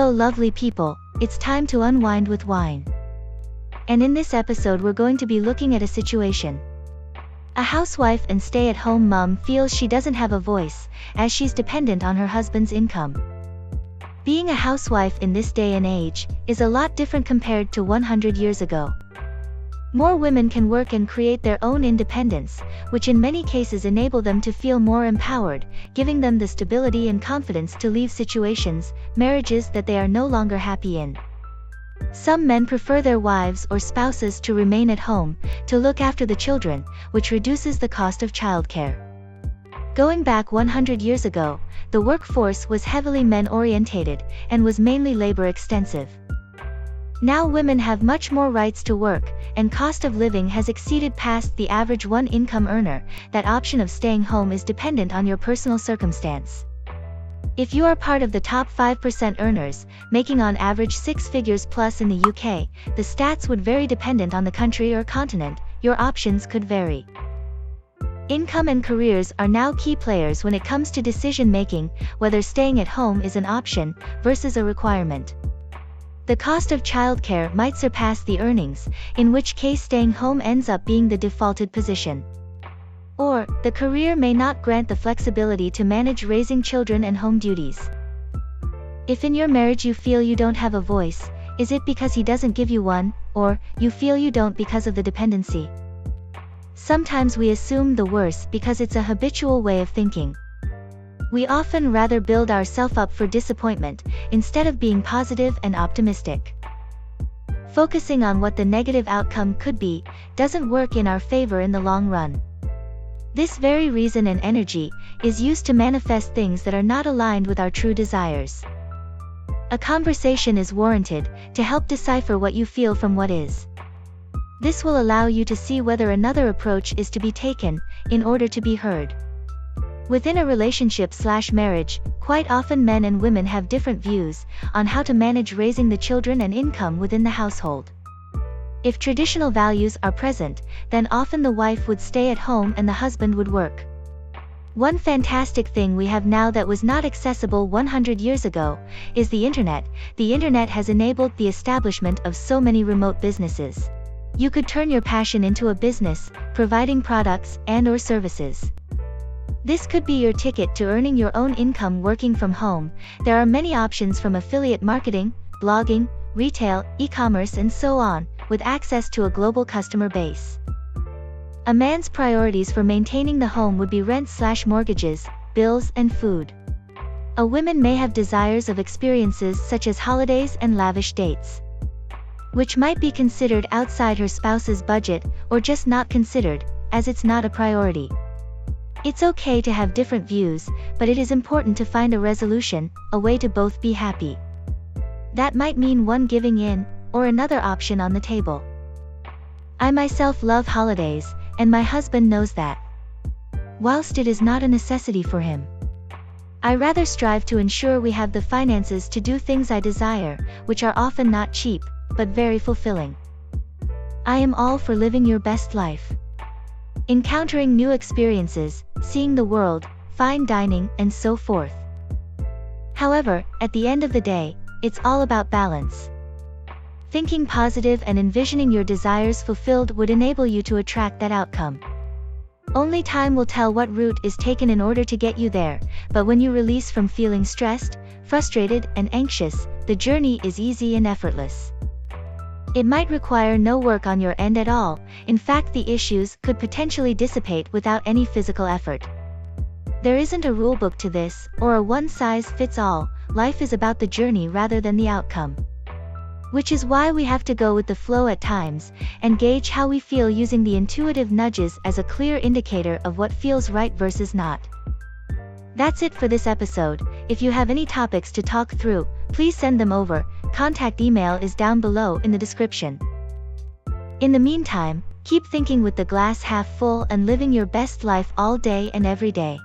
Hello lovely people, it's time to unwind with wine. And in this episode we're going to be looking at a situation. A housewife and stay-at-home mom feels she doesn't have a voice, as she's dependent on her husband's income. Being a housewife in this day and age is a lot different compared to 100 years ago. More women can work and create their own independence, which in many cases enable them to feel more empowered, giving them the stability and confidence to leave situations, marriages that they are no longer happy in. Some men prefer their wives or spouses to remain at home, to look after the children, which reduces the cost of childcare. Going back 100 years ago, the workforce was heavily men-orientated, and was mainly labor-extensive. Now women have much more rights to work, and cost of living has exceeded past the average one-income earner. That option of staying home is dependent on your personal circumstance. If you are part of the top 5% earners, making on average 6 figures plus in the UK, the stats would vary dependent on the country or continent. Your options could vary. Income and careers are now key players when it comes to decision-making, whether staying at home is an option versus a requirement. The cost of childcare might surpass the earnings, in which case staying home ends up being the defaulted position. Or, the career may not grant the flexibility to manage raising children and home duties. If in your marriage you feel you don't have a voice, is it because he doesn't give you one, or you feel you don't because of the dependency? Sometimes we assume the worst because it's a habitual way of thinking. We often rather build ourselves up for disappointment, instead of being positive and optimistic. Focusing on what the negative outcome could be, doesn't work in our favor in the long run. This very reason and energy is used to manifest things that are not aligned with our true desires. A conversation is warranted, to help decipher what you feel from what is. This will allow you to see whether another approach is to be taken, in order to be heard. Within a relationship/marriage, quite often men and women have different views on how to manage raising the children and income within the household. If traditional values are present, then often the wife would stay at home and the husband would work. One fantastic thing we have now that was not accessible 100 years ago is the internet. The internet has enabled the establishment of so many remote businesses. You could turn your passion into a business, providing products and/or services. This could be your ticket to earning your own income working from home. There are many options from affiliate marketing, blogging, retail, e-commerce and so on, with access to a global customer base. A man's priorities for maintaining the home would be rent/mortgages, bills and food. A woman may have desires of experiences such as holidays and lavish dates, which might be considered outside her spouse's budget, or just not considered, as it's not a priority. It's okay to have different views, but it is important to find a resolution, a way to both be happy. That might mean one giving in, or another option on the table. I myself love holidays, and my husband knows that. Whilst it is not a necessity for him, I rather strive to ensure we have the finances to do things I desire, which are often not cheap, but very fulfilling. I am all for living your best life. Encountering new experiences, seeing the world, fine dining, and so forth. However, at the end of the day, it's all about balance. Thinking positive and envisioning your desires fulfilled would enable you to attract that outcome. Only time will tell what route is taken in order to get you there, but when you release from feeling stressed, frustrated, and anxious, the journey is easy and effortless. It might require no work on your end at all. In fact, the issues could potentially dissipate without any physical effort. There isn't a rule book to this, or a one-size-fits-all. Life is about the journey rather than the outcome. Which is why we have to go with the flow at times, and gauge how we feel using the intuitive nudges as a clear indicator of what feels right versus not. That's it for this episode. If you have any topics to talk through, please send them over. Contact email is down below in the description. In the meantime, keep thinking with the glass half full and living your best life all day and every day.